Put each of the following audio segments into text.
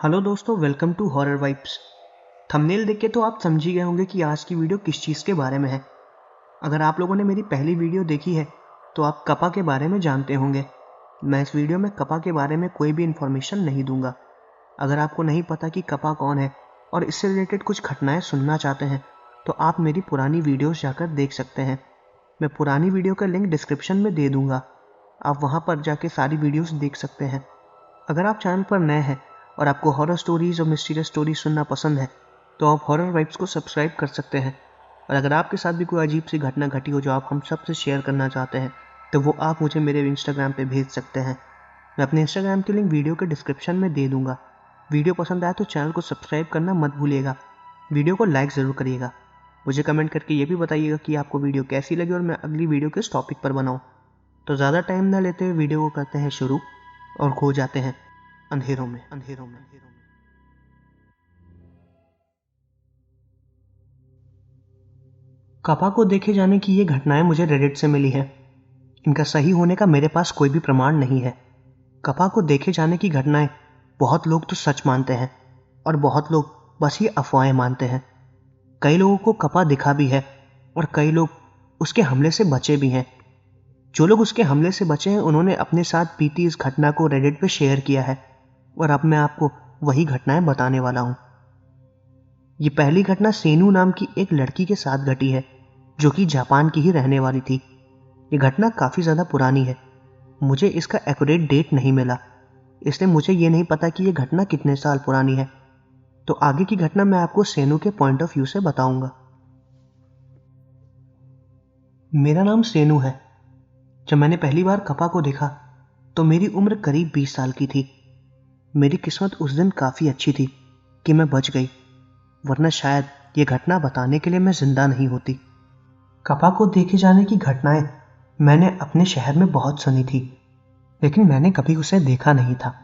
Hello दोस्तों, welcome to horror vibes. Thumbnail देख के तो आप समझ ही गए होंगे कि आज की वीडियो किस चीज़ के बारे में है। अगर आप लोगों ने मेरी पहली वीडियो देखी है तो आप कपा के बारे में जानते होंगे। मैं इस वीडियो में कपा के बारे में कोई भी इन्फॉर्मेशन नहीं दूंगा। अगर आपको नहीं पता कि कपा कौन है और इससे रिलेटेड कुछ घटनाएं सुनना चाहते हैं तो आप मेरी पुरानी वीडियोस जाकर देख सकते हैं। मैं पुरानी वीडियो का लिंक डिस्क्रिप्शन में दे दूंगा, आप वहां पर जाके सारी वीडियोस देख सकते हैं। अगर आप चैनल पर नए हैं और आपको हॉरर स्टोरीज और मिस्टीरियस स्टोरीज सुनना पसंद है तो आप हॉरर वाइब्स को सब्सक्राइब कर सकते हैं। और अगर आपके साथ भी कोई अजीब सी घटना घटी हो जो आप हम सब से शेयर करना चाहते हैं तो वो आप मुझे मेरे इंस्टाग्राम पे भेज सकते हैं। मैं अपने इंस्टाग्राम की लिंक वीडियो के डिस्क्रिप्शन में दे दूंगा। वीडियो पसंद आया तो चैनल को सब्सक्राइब करना मत भूलिएगा। वीडियो को लाइक ज़रूर करिएगा। मुझे कमेंट करके ये भी बताइएगा कि आपको वीडियो कैसी लगी और मैं अगली वीडियो किस टॉपिक पर बनाऊँ। तो ज़्यादा टाइम ना लेते हुए वीडियो को करते हैं शुरू और खो जाते हैं अंधेरों में। कपा को देखे जाने की ये घटनाएं मुझे रेडिट से मिली हैं। इनका सही होने का मेरे पास कोई भी प्रमाण नहीं है। कपा को देखे जाने की घटनाएं बहुत लोग तो सच मानते हैं और बहुत लोग बस ये अफवाहें मानते हैं। कई लोगों को कपा दिखा भी है और कई लोग उसके हमले से बचे भी हैं। जो लोग उसके हमले से बचे हैं उन्होंने अपने साथ बीती इस घटना को रेडिट पे शेयर किया है और अब मैं आपको वही घटनाएं बताने वाला हूं। ये पहली घटना सेनू नाम की एक लड़की के साथ घटी है जो कि जापान की ही रहने वाली थी। ये घटना काफ़ी ज़्यादा पुरानी है। मुझे इसका एक्यूरेट डेट नहीं मिला, इसलिए मुझे ये नहीं पता कि ये घटना कितने साल पुरानी है। तो आगे की घटना मैं आपको सेनू के पॉइंट ऑफ व्यू से बताऊंगा। मेरा नाम सेनू है। जब मैंने पहली बार कपा को देखा तो मेरी उम्र करीब 20 साल की थी। मेरी किस्मत उस दिन काफ़ी अच्छी थी कि मैं बच गई, वरना शायद ये घटना बताने के लिए मैं जिंदा नहीं होती। कपा को देखे जाने की घटनाएं मैंने अपने शहर में बहुत सुनी थी, लेकिन मैंने कभी उसे देखा नहीं था।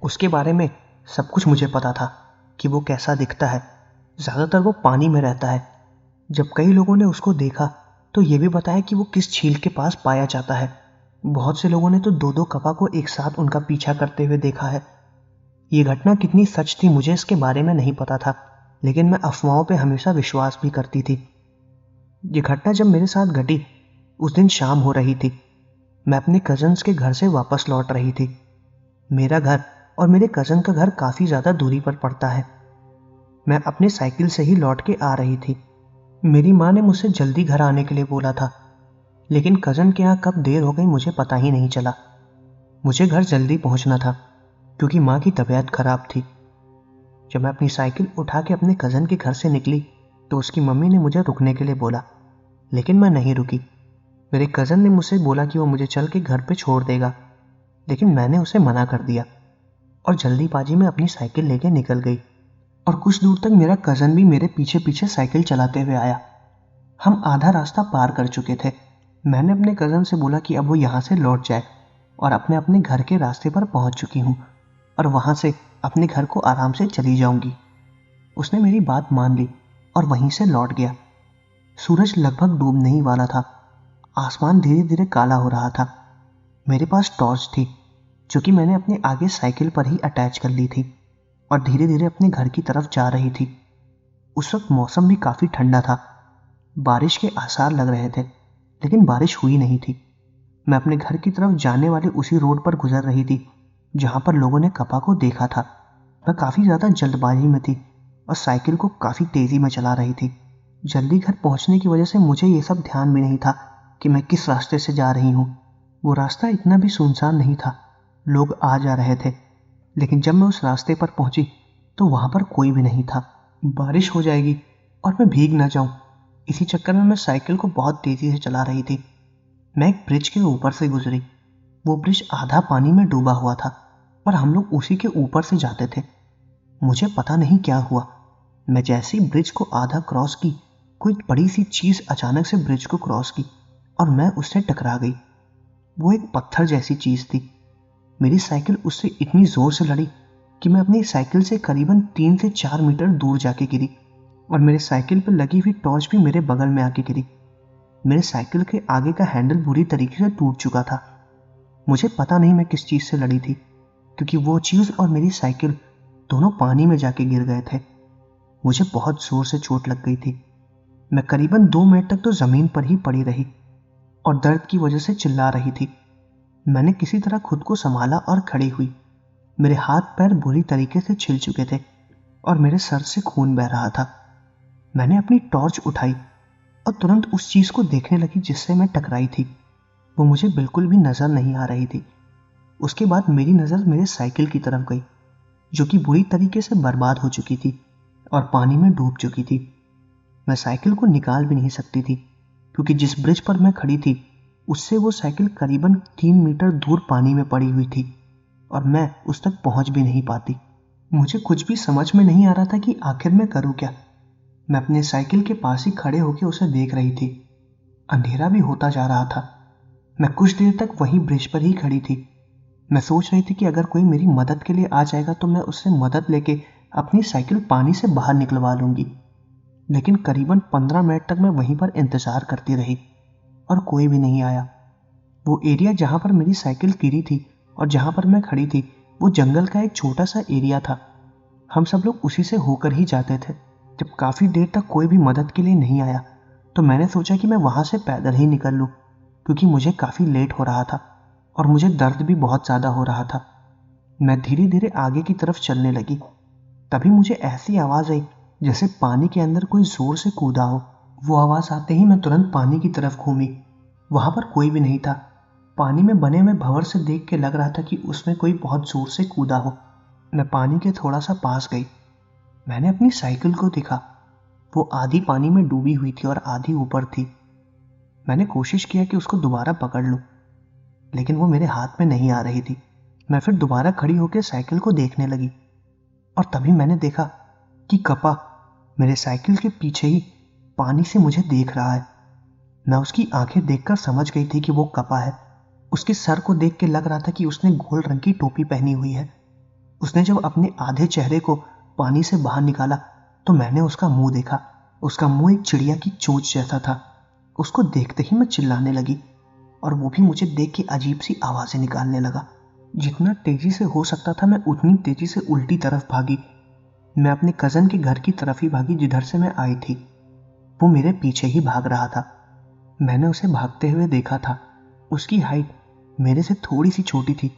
उसके बारे में सब कुछ मुझे पता था कि वो कैसा दिखता है। ज़्यादातर वो पानी में रहता है। जब कई लोगों ने उसको देखा तो ये भी बताया कि वो किस झील के पास पाया जाता है। बहुत से लोगों ने तो दो दो कपा को एक साथ उनका पीछा करते हुए देखा है। ये घटना कितनी सच थी मुझे इसके बारे में नहीं पता था, लेकिन मैं अफवाहों पे हमेशा विश्वास भी करती थी। ये घटना जब मेरे साथ घटी उस दिन शाम हो रही थी। मैं अपने कजन्स के घर से वापस लौट रही थी। मेरा घर और मेरे कजन का घर काफ़ी ज़्यादा दूरी पर पड़ता है। मैं अपने साइकिल से ही लौट के आ रही थी। मेरी माँ ने मुझसे जल्दी घर आने के लिए बोला था, लेकिन कजन के यहाँ कब देर हो गई मुझे पता ही नहीं चला। मुझे घर जल्दी पहुँचना था क्योंकि माँ की तबीयत खराब थी। जब मैं अपनी साइकिल उठा के अपने कज़न के घर से निकली तो उसकी मम्मी ने मुझे रुकने के लिए बोला, लेकिन मैं नहीं रुकी। मेरे कज़न ने मुझसे बोला कि वो मुझे चल के घर पे छोड़ देगा, लेकिन मैंने उसे मना कर दिया और जल्दीबाजी में अपनी साइकिल लेके निकल गई। और कुछ दूर तक मेरा कज़न भी मेरे पीछे पीछे साइकिल चलाते हुए आया। हम आधा रास्ता पार कर चुके थे। मैंने अपने कज़न से बोला कि अब वो यहाँ से लौट जाए और अपने अपने घर के रास्ते पर पहुँच चुकी हूँ और वहाँ से अपने घर को आराम से चली जाऊंगी। उसने मेरी बात मान ली और वहीं से लौट गया। सूरज लगभग डूबने ही वाला था। आसमान धीरे धीरे काला हो रहा था। मेरे पास टॉर्च थी जो कि मैंने अपने आगे साइकिल पर ही अटैच कर ली थी और धीरे धीरे अपने घर की तरफ जा रही थी। उस वक्त मौसम भी काफ़ी ठंडा था। बारिश के आसार लग रहे थे, लेकिन बारिश हुई नहीं थी। मैं अपने घर की तरफ जाने वाले उसी रोड पर गुजर रही थी जहाँ पर लोगों ने कपा को देखा था। मैं काफ़ी ज़्यादा जल्दबाजी में थी और साइकिल को काफ़ी तेज़ी में चला रही थी। जल्दी घर पहुँचने की वजह से मुझे ये सब ध्यान में नहीं था कि मैं किस रास्ते से जा रही हूँ। वो रास्ता इतना भी सुनसान नहीं था, लोग आ जा रहे थे। लेकिन जब मैं उस रास्ते पर पहुंची तो वहां पर कोई भी नहीं था। बारिश हो जाएगी और मैं भीग ना जाऊं, इसी चक्कर में मैं साइकिल को बहुत तेजी से चला रही थी। मैं एक ब्रिज के ऊपर से गुजरी। वो ब्रिज आधा पानी में डूबा हुआ था और हम लोग उसी के ऊपर से जाते थे। मुझे पता नहीं क्या हुआ, मैं जैसे ही ब्रिज को आधा क्रॉस की, कोई बड़ी सी चीज अचानक से ब्रिज को क्रॉस की और मैं उससे टकरा गई। वो एक पत्थर जैसी चीज थी। मेरी साइकिल उससे इतनी जोर से लड़ी कि मैं अपनी साइकिल से करीबन 3 से 4 मीटर दूर जाके गिरी और मेरे साइकिल पर लगी हुई टॉर्च भी मेरे बगल में आके गिरी। मेरे साइकिल के आगे का हैंडल बुरी तरीके से टूट चुका था। मुझे पता नहीं मैं किस चीज़ से लड़ी थी, क्योंकि वो चीज़ और मेरी साइकिल दोनों पानी में जाके गिर गए थे। मुझे बहुत जोर से चोट लग गई थी। मैं करीबन 2 मिनट तक तो जमीन पर ही पड़ी रही और दर्द की वजह से चिल्ला रही थी। मैंने किसी तरह खुद को संभाला और खड़ी हुई। मेरे हाथ पैर बुरी तरीके से छिल चुके थे और मेरे सर से खून बह रहा था। मैंने अपनी टॉर्च उठाई और तुरंत उस चीज को देखने लगी जिससे मैं टकराई थी। वो मुझे बिल्कुल भी नजर नहीं आ रही थी। उसके बाद मेरी नजर मेरे साइकिल की तरफ गई, जो कि बुरी तरीके से बर्बाद हो चुकी थी और पानी में डूब चुकी थी। मैं साइकिल को निकाल भी नहीं सकती थी, क्योंकि जिस ब्रिज पर मैं खड़ी थी उससे वो साइकिल करीबन 3 मीटर दूर पानी में पड़ी हुई थी और मैं उस तक पहुंच भी नहीं पाती। मुझे कुछ भी समझ में नहीं आ रहा था कि आखिर मैं करूं क्या। मैं अपने साइकिल के पास ही खड़े होकर उसे देख रही थी। अंधेरा भी होता जा रहा था। मैं कुछ देर तक वहीं ब्रिज पर ही खड़ी थी। मैं सोच रही थी कि अगर कोई मेरी मदद के लिए आ जाएगा तो मैं उससे मदद लेके अपनी साइकिल पानी से बाहर निकलवा लूंगी। लेकिन करीबन 15 मिनट तक मैं वहीं पर इंतजार करती रही और कोई भी नहीं आया। वो एरिया जहां पर मेरी साइकिल गिरी थी और जहां पर मैं खड़ी थी वो जंगल का एक छोटा सा एरिया था। हम सब लोग उसी से होकर ही जाते थे। जब काफी देर तक कोई भी मदद के लिए नहीं आया तो मैंने सोचा कि मैं वहां से पैदल ही निकल लूं, क्योंकि मुझे काफी लेट हो रहा था और मुझे दर्द भी बहुत ज्यादा हो रहा था। मैं धीरे धीरे आगे की तरफ चलने लगी। तभी मुझे ऐसी आवाज आई जैसे पानी के अंदर कोई जोर से कूदा हो। वो आवाज आते ही मैं तुरंत पानी की तरफ घूमी। वहां पर कोई भी नहीं था। पानी में बने हुए भंवर से देख के लग रहा था कि उसमें कोई बहुत जोर से कूदा हो। मैं पानी के थोड़ा सा पास गई। मैंने अपनी साइकिल को देखा। वो आधी पानी में डूबी हुई थी और आधी ऊपर थी। मैंने कोशिश किया कि उसको दोबारा पकड़ लूं, लेकिन वो मेरे हाथ में नहीं आ रही थी। मैं फिर दोबारा खड़ी होकर साइकिल को देखने लगी और तभी मैंने देखा कि कपा मेरे साइकिल के पीछे ही पानी से मुझे देख रहा है। मैं उसकी आंखें देखकर समझ गई थी कि वो कपा है। उसके सर को देख के लग रहा था कि उसने गोल्ड रंग की टोपी पहनी हुई है। उसने जब अपने आधे चेहरे को पानी से बाहर निकाला तो मैंने उसका मुंह देखा। उसका मुंह एक चिड़िया की चोंच जैसा था। उसको देखते ही मैं चिल्लाने लगी और वो भी मुझे देख के अजीब सी आवाजें निकालने लगा। जितना तेजी से हो सकता था मैं उतनी तेजी से उल्टी तरफ भागी। मैं अपने कजन के घर की तरफ ही भागी जिधर से मैं आई थी। वो मेरे पीछे ही भाग रहा था। मैंने उसे भागते हुए देखा था। उसकी हाइट मेरे से थोड़ी सी छोटी थी।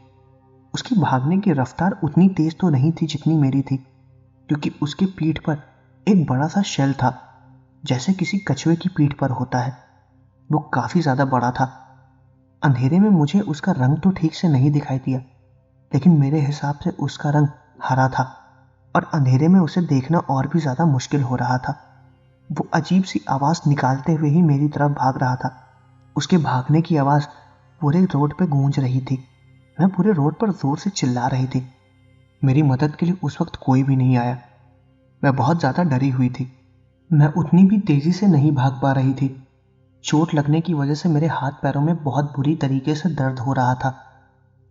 उसकी भागने की रफ्तार उतनी तेज तो नहीं थी जितनी मेरी थी, क्योंकि उसके पीठ पर एक बड़ा सा शेल था, जैसे किसी कछुए की पीठ पर होता है। वो काफी ज्यादा बड़ा था। अंधेरे में मुझे उसका रंग तो ठीक से नहीं दिखाई दिया, लेकिन मेरे हिसाब से उसका रंग हरा था और अंधेरे में उसे देखना और भी ज्यादा मुश्किल हो रहा था। वो अजीब सी आवाज निकालते हुए ही मेरी तरफ भाग रहा था। उसके भागने की आवाज पूरे रोड पे गूंज रही थी। मैं पूरे रोड पर जोर से चिल्ला रही थी। मेरी मदद के लिए उस वक्त कोई भी नहीं आया। मैं बहुत ज्यादा डरी हुई थी। मैं उतनी भी तेजी से नहीं भाग पा रही थी। चोट लगने की वजह से मेरे हाथ पैरों में बहुत बुरी तरीके से दर्द हो रहा था।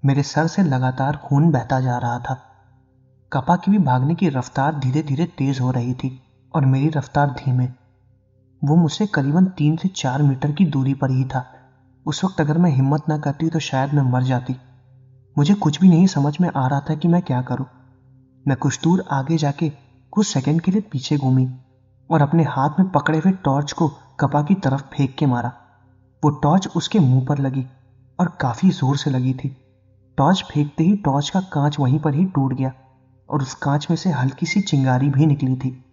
मेरे सर से लगातार खून बहता जा रहा था। कपा की भी भागने की रफ्तार धीरे धीरे तेज हो रही थी और मेरी रफ्तार धीमे। वो मुझसे करीबन 3 से 4 मीटर की दूरी पर ही था। उस वक्त अगर मैं हिम्मत ना करती तो शायद मैं मर जाती। मुझे कुछ भी नहीं समझ में आ रहा था कि मैं क्या करूं। मैं कुछ दूर आगे जाके कुछ सेकंड के लिए पीछे घूमी और अपने हाथ में पकड़े हुए टॉर्च को कपा की तरफ फेंक के मारा। वो टॉर्च उसके मुंह पर लगी और काफी जोर से लगी थी। टॉर्च फेंकते ही टॉर्च का कांच वहीं पर ही टूट गया और उस कांच में से हल्की सी चिंगारी भी निकली थी,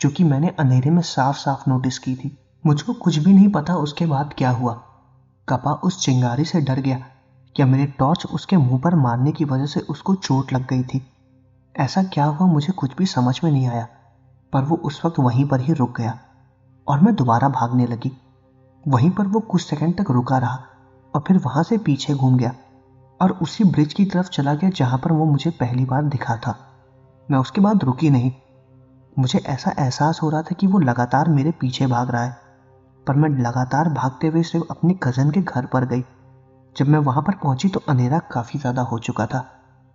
जो कि मैंने अंधेरे में साफ साफ नोटिस की थी। मुझको कुछ भी नहीं पता उसके बाद क्या हुआ। कपा उस चिंगारी से डर गया या मेरे टॉर्च उसके मुंह पर मारने की वजह से उसको चोट लग गई थी। ऐसा क्या हुआ मुझे कुछ भी समझ में नहीं आया, पर वो उस वक्त वहीं पर ही रुक गया और मैं दोबारा भागने लगी। वहीं पर वो कुछ सेकंड तक रुका रहा और फिर वहां से पीछे घूम गया और उसी ब्रिज की तरफ चला गया जहां पर वो मुझे पहली बार दिखा था। मैं उसके बाद रुकी नहीं। मुझे ऐसा एहसास हो रहा था कि वो लगातार मेरे पीछे भाग रहा है, पर मैं लगातार भागते हुए सिर्फ अपने कजन के घर पर गई। जब मैं वहां पर पहुंची तो अंधेरा काफी ज्यादा हो चुका था।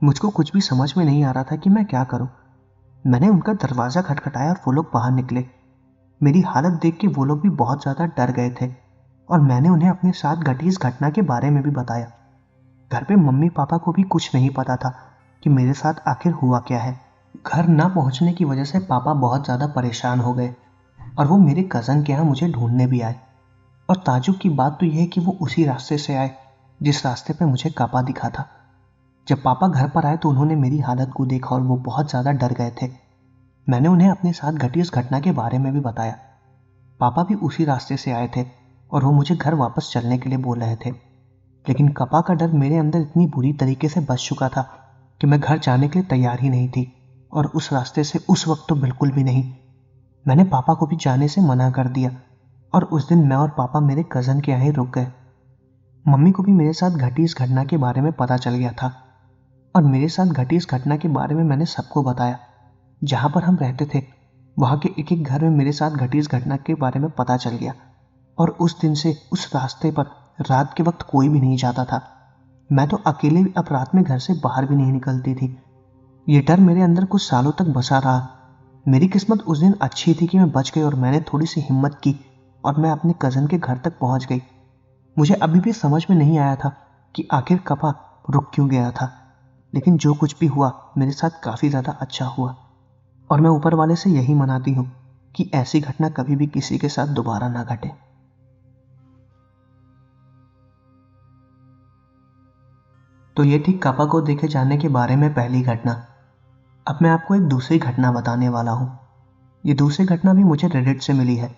मुझको कुछ भी समझ में नहीं आ रहा था कि मैं क्या करूं। मैंने उनका दरवाजा खटखटाया और वो लोग बाहर निकले। मेरी हालत देख के वो लोग भी बहुत ज्यादा डर गए थे और मैंने उन्हें अपने साथ घटी इस घटना के बारे में भी बताया। घर पे मम्मी पापा को भी कुछ नहीं पता था कि मेरे साथ आखिर हुआ क्या है। घर ना पहुंचने की वजह से पापा बहुत ज़्यादा परेशान हो गए और वो मेरे कज़न के यहाँ मुझे ढूंढने भी आए। और ताज्जुब की बात तो यह है कि वो उसी रास्ते से आए जिस रास्ते पे मुझे कापा दिखा था। जब पापा घर पर आए तो उन्होंने मेरी हालत को देखा और वो बहुत ज़्यादा डर गए थे। मैंने उन्हें अपने साथ घटी उस घटना के बारे में भी बताया। पापा भी उसी रास्ते से आए थे और वो मुझे घर वापस चलने के लिए बोल रहे थे, लेकिन कपा का डर मेरे अंदर इतनी बुरी तरीके से बस चुका था कि मैं घर जाने के लिए तैयार ही नहीं थी, और उस रास्ते से उस वक्त तो बिल्कुल भी नहीं। मैंने पापा को भी जाने से मना कर दिया और उस दिन मैं और पापा मेरे कज़न के यहाँ ही रुक गए। मम्मी को भी मेरे साथ घटी इस घटना के बारे में पता चल गया था और मेरे साथ घटी इस घटना के बारे में मैंने सबको बताया। जहाँ पर हम रहते थे वहाँ के एक एक घर में मेरे साथ घटी इस घटना के बारे में पता चल गया, और उस दिन से उस रास्ते पर रात के वक्त कोई भी नहीं जाता था। मैं तो अकेले भी अब रात में घर से बाहर भी नहीं निकलती थी। ये डर मेरे अंदर कुछ सालों तक बसा रहा। मेरी किस्मत उस दिन अच्छी थी कि मैं बच गई और मैंने थोड़ी सी हिम्मत की और मैं अपने कज़न के घर तक पहुंच गई। मुझे अभी भी समझ में नहीं आया था कि आखिर कपा रुक क्यों गया था, लेकिन जो कुछ भी हुआ मेरे साथ काफ़ी ज़्यादा अच्छा हुआ और मैं ऊपर वाले से यही मनाती हूँ कि ऐसी घटना कभी भी किसी के साथ दोबारा ना घटे। तो ये थी कपा को देखे जाने के बारे में पहली घटना। अब मैं आपको एक दूसरी घटना बताने वाला हूँ। ये दूसरी घटना भी मुझे रेडिट से मिली है।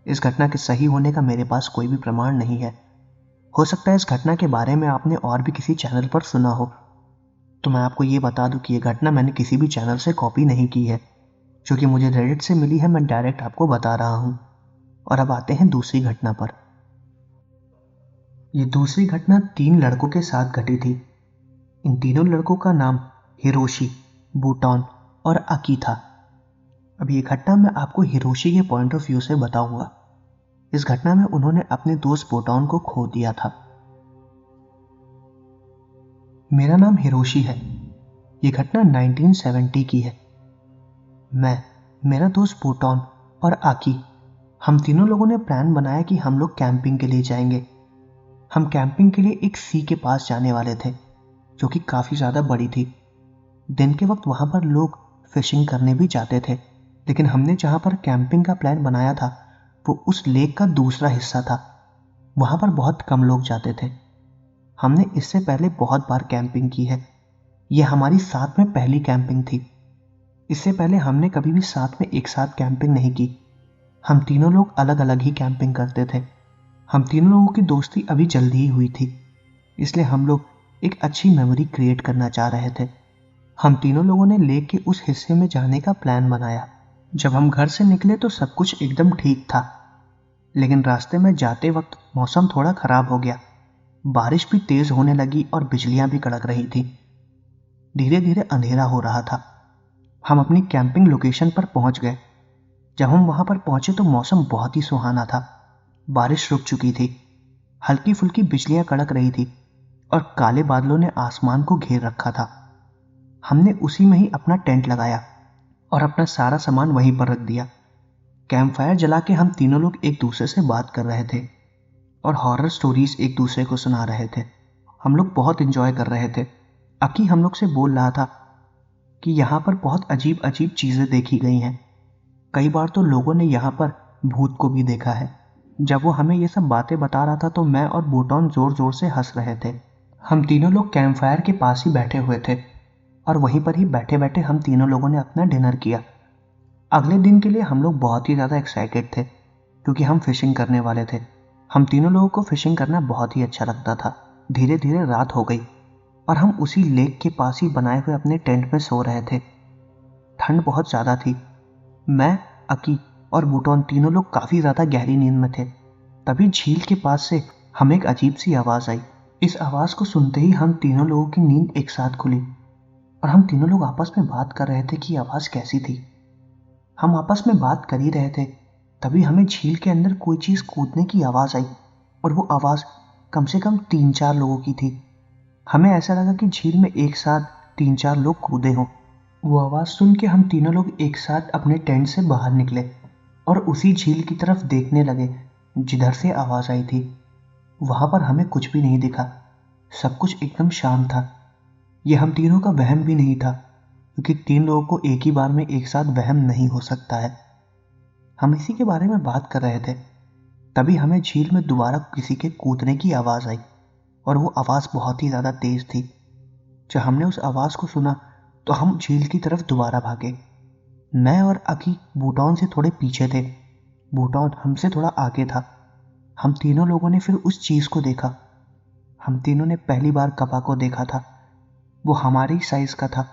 इस घटना के सही होने का मेरे पास कोई भी प्रमाण नहीं है। हो सकता है इस घटना के बारे में आपने और भी किसी चैनल पर सुना हो। तो मैं आपको ये बता दूं कि ये घटना मैंने किसी भी चैनल से कॉपी नहीं की है, जो कि मुझे रेडिट से मिली है। मैं डायरेक्ट आपको बता रहा हूँ। और अब आते हैं दूसरी घटना पर। ये दूसरी घटना 3 लड़कों के साथ घटी थी। इन तीनों लड़कों का नाम हिरोशी, बूटॉन और अकी था। अब ये घटना मैं आपको हिरोशी के पॉइंट ऑफ व्यू से बताऊंगा। इस घटना में उन्होंने अपने दोस्त बूटॉन को खो दिया था। मेरा नाम हिरोशी है। ये घटना 1970 की है। मैं, मेरा दोस्त बूटॉन और आकी, हम तीनों लोगों ने प्लान बनाया कि हम लोग कैंपिंग के लिए जाएंगे। हम कैंपिंग के लिए एक सी के पास जाने वाले थे, जो कि काफ़ी ज़्यादा बड़ी थी। दिन के वक्त वहाँ पर लोग फिशिंग करने भी जाते थे, लेकिन हमने जहाँ पर कैंपिंग का प्लान बनाया था वो उस लेक का दूसरा हिस्सा था। वहाँ पर बहुत कम लोग जाते थे। हमने इससे पहले बहुत बार कैंपिंग की है। यह हमारी साथ में पहली कैंपिंग थी। इससे पहले हमने कभी भी साथ में एक साथ कैंपिंग नहीं की। हम तीनों लोग अलग अलग ही कैंपिंग करते थे। हम तीनों लोगों की दोस्ती अभी जल्दी ही हुई थी, इसलिए हम लोग एक अच्छी मेमोरी क्रिएट करना चाह रहे थे। हम तीनों लोगों ने लेक के उस हिस्से में जाने का प्लान बनाया। जब हम घर से निकले तो सब कुछ एकदम ठीक था, लेकिन रास्ते में जाते वक्त मौसम थोड़ा खराब हो गया। बारिश भी तेज होने लगी और बिजलियां भी कड़क रही थी। धीरे धीरे अंधेरा हो रहा था। हम अपनी कैंपिंग लोकेशन पर पहुंच गए। जब हम वहां पर पहुंचे तो मौसम बहुत ही सुहाना था। बारिश रुक चुकी थी, हल्की फुल्की बिजलियां कड़क रही थी और काले बादलों ने आसमान को घेर रखा था। हमने उसी में ही अपना टेंट लगाया और अपना सारा सामान वहीं पर रख दिया। कैंप फायर जला के हम तीनों लोग एक दूसरे से बात कर रहे थे और हॉरर स्टोरीज एक दूसरे को सुना रहे थे। हम लोग बहुत एंजॉय कर रहे थे। अकी हम लोग से बोल रहा था कि यहाँ पर बहुत अजीब अजीब चीज़ें देखी गई हैं। कई बार तो लोगों ने यहाँ पर भूत को भी देखा है। जब वो हमें ये सब बातें बता रहा था तो मैं और बूटॉन जोर जोर से हंस रहे थे। हम तीनों लोग कैंप फायर के पास ही बैठे हुए थे और वहीं पर ही बैठे बैठे हम तीनों लोगों ने अपना डिनर किया। अगले दिन के लिए हम लोग बहुत ही ज़्यादा एक्साइटेड थे, क्योंकि हम फिशिंग करने वाले थे। हम तीनों लोगों को फिशिंग करना बहुत ही अच्छा लगता था। धीरे धीरे रात हो गई और हम उसी लेक के पास ही बनाए हुए अपने टेंट में सो रहे थे। ठंड बहुत ज़्यादा थी। मैं, अकी और बूटॉन तीनों लोग काफ़ी ज़्यादा गहरी नींद में थे। तभी झील के पास से हमें एक अजीब सी आवाज़ आई। इस आवाज़ को सुनते ही हम तीनों लोगों की नींद एक साथ खुली और हम तीनों लोग आपस में बात कर रहे थे कि आवाज़ कैसी थी। हम आपस में बात कर ही रहे थे, तभी हमें झील के अंदर कोई चीज़ कूदने की आवाज़ आई और वो आवाज़ कम से कम 3-4 लोगों की थी। हमें ऐसा लगा कि झील में एक साथ 3-4 लोग कूदे हों। वो आवाज़ सुन के हम तीनों लोग एक साथ अपने टेंट से बाहर निकले और उसी झील की तरफ देखने लगे जिधर से आवाज़ आई थी। वहाँ पर हमें कुछ भी नहीं दिखा। सब कुछ एकदम शांत था। ये हम तीनों का वहम भी नहीं था, क्योंकि 3 लोगों को एक ही बार में एक साथ वहम नहीं हो सकता है। हम इसी के बारे में बात कर रहे थे, तभी हमें झील में दोबारा किसी के कूदने की आवाज़ आई, और वो आवाज़ बहुत ही ज़्यादा तेज़ थी। जब हमने उस आवाज़ को सुना तो हम झील की तरफ दोबारा भागे। मैं और अकी बूटॉन से थोड़े पीछे थे, बूटॉन हमसे थोड़ा आगे था। हम तीनों लोगों ने फिर उस चीज़ को देखा। हम तीनों ने पहली बार कपा को देखा था। वो हमारी साइज का था।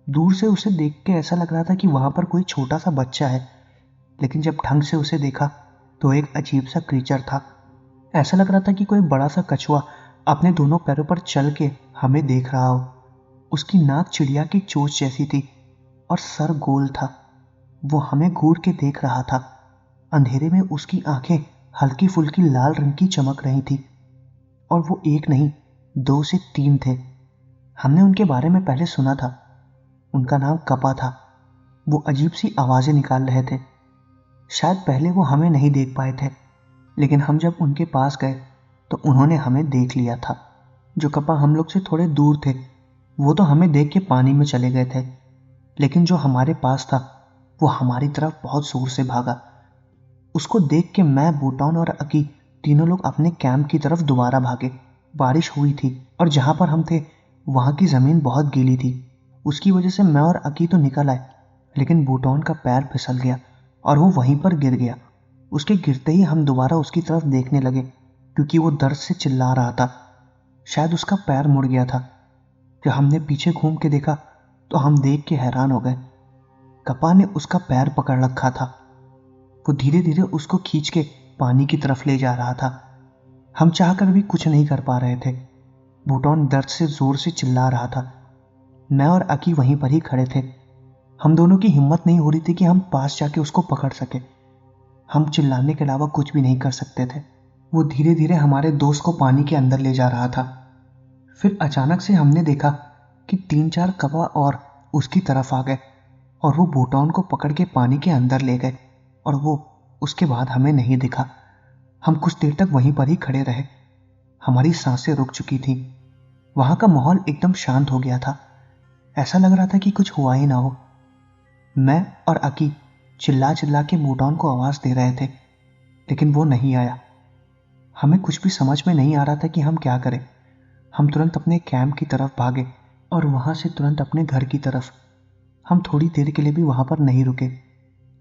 दूर से उसे देख के ऐसा लग रहा था कि वहाँ पर कोई छोटा सा बच्चा है, लेकिन जब ढंग से उसे देखा तो एक अजीब सा क्रीचर था। ऐसा लग रहा था कि कोई बड़ा सा कछुआ अपने दोनों पैरों पर चल के हमें देख रहा हो। उसकी नाक चिड़िया की चोंच जैसी थी और सर गोल था। वो हमें घूर के देख रहा था। अंधेरे में उसकी आंखें हल्की फुल्की लाल रंग की चमक रही थी, और वो एक नहीं 2 से 3 थे। हमने उनके बारे में पहले सुना था। उनका नाम कपा था। वो अजीब सी आवाज़ें निकाल रहे थे। शायद पहले वो हमें नहीं देख पाए थे, लेकिन हम जब उनके पास गए तो उन्होंने हमें देख लिया था। जो कपा हम लोग से थोड़े दूर थे वो तो हमें देख के पानी में चले गए थे, लेकिन जो हमारे पास था वो हमारी तरफ बहुत जोर से भागा। उसको देख के मैं, बूटॉन और अकी तीनों लोग अपने कैंप की तरफ दोबारा भागे। बारिश हुई थी और जहाँ पर हम थे वहाँ की ज़मीन बहुत गीली थी। उसकी वजह से मैं और अकी तो निकल आए, लेकिन बूटॉन का पैर फिसल गया और वो वहीं पर गिर गया। उसके गिरते ही हम दोबारा उसकी तरफ देखने लगे, क्योंकि वो दर्द से चिल्ला रहा था। शायद उसका पैर मुड़ गया था। जब हमने पीछे घूम के देखा तो हम देख के हैरान हो गए। कपा ने उसका पैर पकड़ रखा था। वो धीरे धीरे उसको खींच के पानी की तरफ ले जा रहा था। हम चाहकर भी कुछ नहीं कर पा रहे थे। बूटॉन दर्द से जोर से चिल्ला रहा था। मैं और अकी वहीं पर ही खड़े थे। हम दोनों की हिम्मत नहीं हो रही थी कि हम पास जाके उसको पकड़ सके। हम चिल्लाने के अलावा कुछ भी नहीं कर सकते थे। वो धीरे धीरे हमारे दोस्त को पानी के अंदर ले जा रहा था। फिर अचानक से हमने देखा कि 3-4 कपा और उसकी तरफ आ गए, और वो बूटॉन को पकड़ के पानी के अंदर ले गए, और वो उसके बाद हमें नहीं दिखा। हम कुछ देर तक वहीं पर ही खड़े रहे। हमारी सांसें रुक चुकी थीं। वहाँ का माहौल एकदम शांत हो गया था। ऐसा लग रहा था कि कुछ हुआ ही ना हो। मैं और अकी चिल्ला चिल्ला के बूटॉन को आवाज़ दे रहे थे, लेकिन वो नहीं आया। हमें कुछ भी समझ में नहीं आ रहा था कि हम क्या करें। हम तुरंत अपने कैंप की तरफ भागे और वहाँ से तुरंत अपने घर की तरफ। हम थोड़ी देर के लिए भी वहाँ पर नहीं रुके।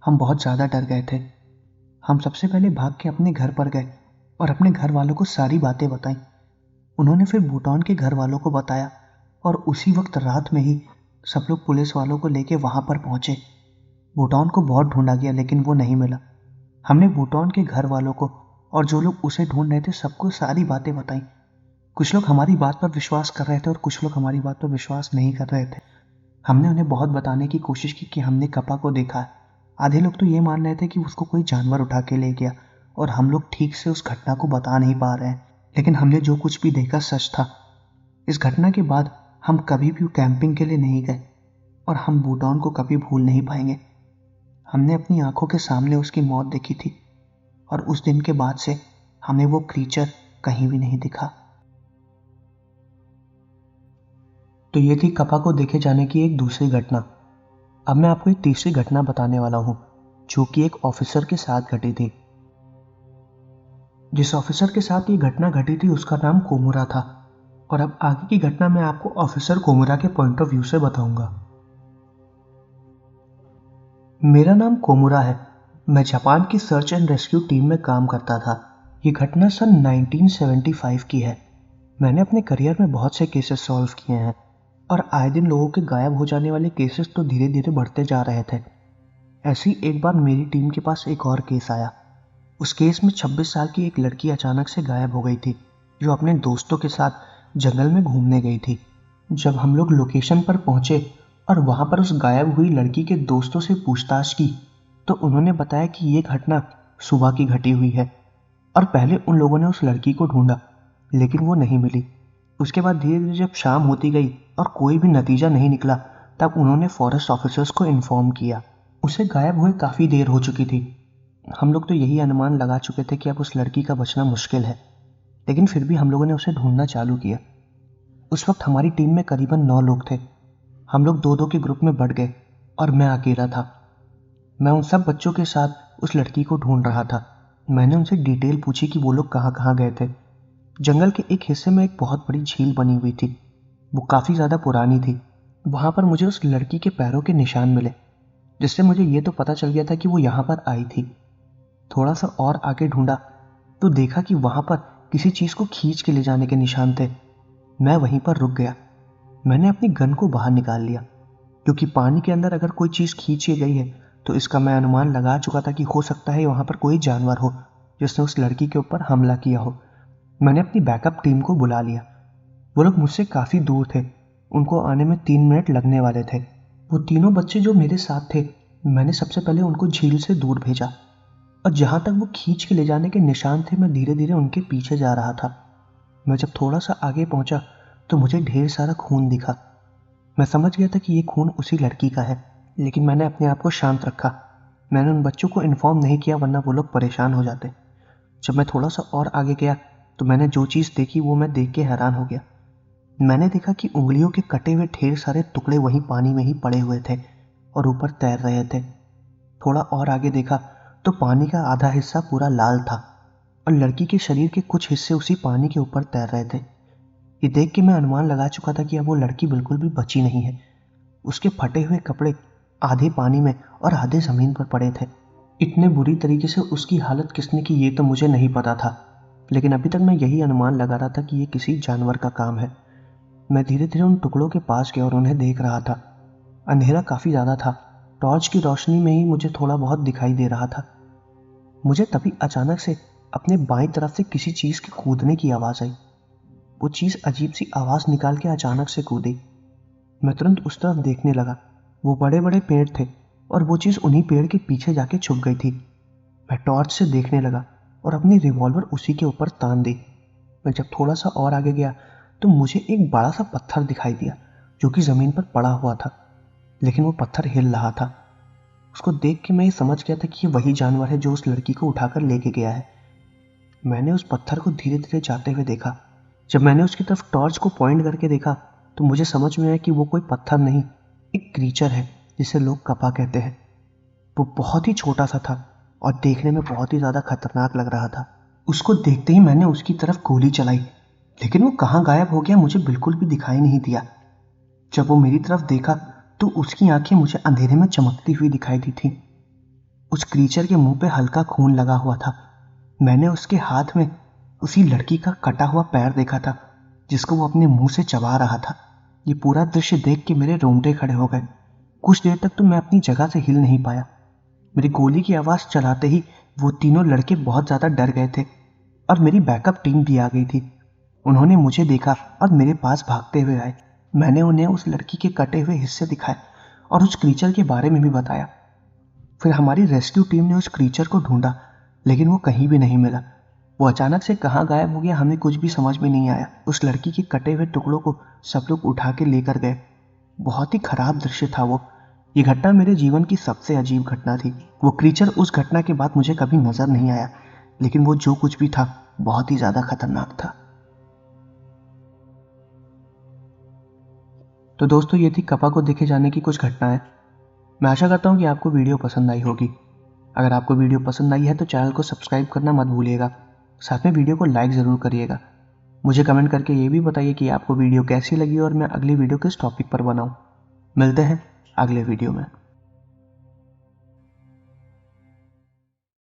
हम बहुत ज़्यादा डर गए थे। हम सबसे पहले भाग के अपने घर पर गए और अपने घर वालों को सारी बातें बताई। उन्होंने फिर बूटॉन के घर वालों को बताया, और उसी वक्त रात में ही सब लोग पुलिस वालों को लेके वहाँ पर पहुँचे। बूटॉन को बहुत ढूंढा गया, लेकिन वो नहीं मिला। हमने बूटॉन के घर वालों को और जो लोग उसे ढूंढ रहे थे सबको सारी बातें बताई। कुछ लोग हमारी बात पर विश्वास कर रहे थे और कुछ लोग हमारी बात पर विश्वास नहीं कर रहे थे। हमने उन्हें बहुत बताने की कोशिश की कि हमने कपा को देखा है। आधे लोग तो ये मान रहे थे कि उसको कोई जानवर उठा के ले गया, और हम लोग ठीक से उस घटना को बता नहीं पा रहे हैं, लेकिन हमने जो कुछ भी देखा सच था। इस घटना के बाद हम कभी भी कैंपिंग के लिए नहीं गए, और हम बूटॉन को कभी भूल नहीं पाएंगे। हमने अपनी आंखों के सामने उसकी मौत देखी थी, और उस दिन के बाद से हमें वो क्रीचर कहीं भी नहीं दिखा। तो ये थी कपा को देखे जाने की एक दूसरी घटना। अब मैं आपको एक तीसरी घटना बताने वाला हूँ, जो कि एक ऑफिसर के साथ घटी थी। जिस ऑफिसर के साथ ये घटना घटी थी उसका नाम कोमुरा था, और अब आगे की घटना मैं आपको ऑफिसर कोमुरा के पॉइंट ऑफ व्यू से बताऊंगा। मेरा नाम कोमुरा है। मैं जापान की सर्च एंड रेस्क्यू टीम में काम करता था। ये घटना सन 1975 की है। मैंने अपने करियर में बहुत से केसेस सॉल्व किए हैं, और आए दिन लोगों के गायब हो जाने वाले केसेस तो धीरे धीरे बढ़ते जा रहे थे। ऐसी एक बार मेरी टीम के पास एक और केस आया। उस केस में 26 साल की एक लड़की अचानक से गायब हो गई थी, जो अपने दोस्तों के साथ जंगल में घूमने गई थी। जब हम लोग लोकेशन पर पहुंचे और वहां पर उस गायब हुई लड़की के दोस्तों से पूछताछ की, तो उन्होंने बताया कि ये घटना सुबह की घटी हुई है, और पहले उन लोगों ने उस लड़की को ढूंढा, लेकिन वो नहीं मिली। उसके बाद धीरे धीरे जब शाम होती गई और कोई भी नतीजा नहीं निकला, तब उन्होंने फॉरेस्ट ऑफिसर्स को इन्फॉर्म किया। उसे गायब हुए काफ़ी देर हो चुकी थी। हम लोग तो यही अनुमान लगा चुके थे कि अब उस लड़की का बचना मुश्किल है, लेकिन फिर भी हम लोगों ने उसे ढूंढना चालू किया। उस वक्त हमारी टीम में करीबन 9 लोग थे। हम लोग दो दो के ग्रुप में बढ़ गए और मैं अकेला था। मैं उन सब बच्चों के साथ उस लड़की को ढूंढ रहा था। मैंने उनसे डिटेल पूछी कि वो लोग कहाँ कहाँ गए थे। जंगल के एक हिस्से में एक बहुत बड़ी झील बनी हुई थी। वो काफ़ी ज़्यादा पुरानी थी। वहाँ पर मुझे उस लड़की के पैरों के निशान मिले, जिससे मुझे ये तो पता चल गया था कि वो यहाँ पर आई थी। थोड़ा सा और आगे ढूंढा तो देखा कि वहाँ पर किसी चीज़ को खींच के ले जाने के निशान थे। मैं वहीं पर रुक गया। मैंने अपनी गन को बाहर निकाल लिया, क्योंकि पानी के अंदर अगर कोई चीज़ खींच के गई है तो इसका मैं अनुमान लगा चुका था कि हो सकता है वहाँ पर कोई जानवर हो जिसने उस लड़की के ऊपर हमला किया हो। मैंने अपनी बैकअप टीम को बुला लिया। वो लोग मुझसे काफ़ी दूर थे। उनको आने में 3 मिनट लगने वाले थे। वो तीनों बच्चे जो मेरे साथ थे, मैंने सबसे पहले उनको झील से दूर भेजा और जहाँ तक वो खींच के ले जाने के निशान थे, मैं धीरे धीरे उनके पीछे जा रहा था। मैं जब थोड़ा सा आगे पहुंचा तो मुझे ढेर सारा खून दिखा। मैं समझ गया था कि ये खून उसी लड़की का है, लेकिन मैंने अपने आप को शांत रखा। मैंने उन बच्चों को इन्फॉर्म नहीं किया, वरना वो लोग परेशान हो जाते। जब मैं थोड़ा सा और आगे गया तो मैंने जो चीज़ देखी वो मैं देख के हैरान हो गया। मैंने देखा कि उंगलियों के कटे हुए ढेर सारे टुकड़े वहीं पानी में ही पड़े हुए थे और ऊपर तैर रहे थे। थोड़ा और आगे देखा तो पानी का आधा हिस्सा पूरा लाल था और लड़की के शरीर के कुछ हिस्से उसी पानी के ऊपर तैर रहे थे। ये देख के मैं अनुमान लगा चुका था कि अब वो लड़की बिल्कुल भी बची नहीं है। उसके फटे हुए कपड़े आधे पानी में और आधे जमीन पर पड़े थे। इतने बुरी तरीके से उसकी हालत किसने की ये तो मुझे नहीं पता था, लेकिन अभी तक मैं यही अनुमान लगा रहा था कि ये किसी जानवर का काम है। मैं धीरे धीरे उन टुकड़ों के पास गया और उन्हें देख रहा था। अंधेरा काफी ज्यादा था। टॉर्च की रोशनी में ही मुझे थोड़ा बहुत दिखाई दे रहा था। मुझे तभी अचानक से अपने बाईं तरफ से किसी चीज के कूदने की आवाज आई। वो चीज अजीब सी आवाज निकाल के अचानक से कूदी। मैं तुरंत उस तरफ देखने लगा। वो बड़े बड़े पेड़ थे और वो चीज उन्हीं पेड़ के पीछे जाके छुप गई थी। मैं टॉर्च से देखने लगा और अपनी रिवॉल्वर उसी के ऊपर तान दी। मैं जब थोड़ा सा और आगे गया तो मुझे एक बड़ा सा पत्थर दिखाई दिया जो कि जमीन पर पड़ा हुआ था, लेकिन वो पत्थर हिल रहा था। उसको देख के मैं ये समझ गया था कि ये वही जानवर है जो उस लड़की को उठाकर लेके गया है। मैंने उस पत्थर को धीरे धीरे जाते हुए देखा। जब मैंने उसकी तरफ टॉर्च को पॉइंट करके देखा तो मुझे समझ में आया कि वो कोई पत्थर नहीं, एक क्रीचर है जिसे लोग कपा कहते हैं। वो बहुत ही छोटा सा था और देखने में बहुत ही ज्यादा खतरनाक लग रहा था। उसको देखते ही मैंने उसकी तरफ गोली चलाई, लेकिन वो कहाँ गायब हो गया मुझे बिल्कुल भी दिखाई नहीं दिया। जब वो मेरी तरफ देखा तो उसकी आंखें मुझे अंधेरे में चमकती हुई दिखाई दी थी। उस क्रीचर के मुंह पे हल्का खून लगा हुआ था। मैंने उसके हाथ में उसी लड़की का कटा हुआ पैर देखा था जिसको वो अपने मुंह से चबा रहा था। ये पूरा दृश्य देख के मेरे रोंगटे खड़े हो गए। कुछ देर तक तो मैं अपनी जगह से हिल नहीं पाया। मेरी गोली की आवाज चलाते ही वो तीनों लड़के बहुत ज्यादा डर गए थे और मेरी बैकअप टीम भी आ गई थी। उन्होंने मुझे देखा और मेरे पास भागते हुए आए। मैंने उन्हें उस लड़की के कटे हुए हिस्से दिखाए और उस क्रीचर के बारे में भी बताया। फिर हमारी रेस्क्यू टीम ने उस क्रीचर को ढूंढा, लेकिन वो कहीं भी नहीं मिला। वो अचानक से कहाँ गायब हो गया हमें कुछ भी समझ में नहीं आया। उस लड़की के कटे हुए टुकड़ों को सब लोग उठा के लेकर गए। बहुत ही खराब दृश्य था वो। ये घटना मेरे जीवन की सबसे अजीब घटना थी। वो क्रीचर उस घटना के बाद मुझे कभी नजर नहीं आया, लेकिन वो जो कुछ भी था बहुत ही ज्यादा खतरनाक था। तो दोस्तों, ये थी कपा को देखे जाने की कुछ घटनाएं। मैं आशा करता हूँ कि आपको वीडियो पसंद आई होगी। अगर आपको वीडियो पसंद आई है तो चैनल को सब्सक्राइब करना मत भूलिएगा। साथ में वीडियो को लाइक ज़रूर करिएगा। मुझे कमेंट करके ये भी बताइए कि आपको वीडियो कैसी लगी और मैं अगली वीडियो किस टॉपिक पर बनाऊँ। मिलते हैं अगले वीडियो में।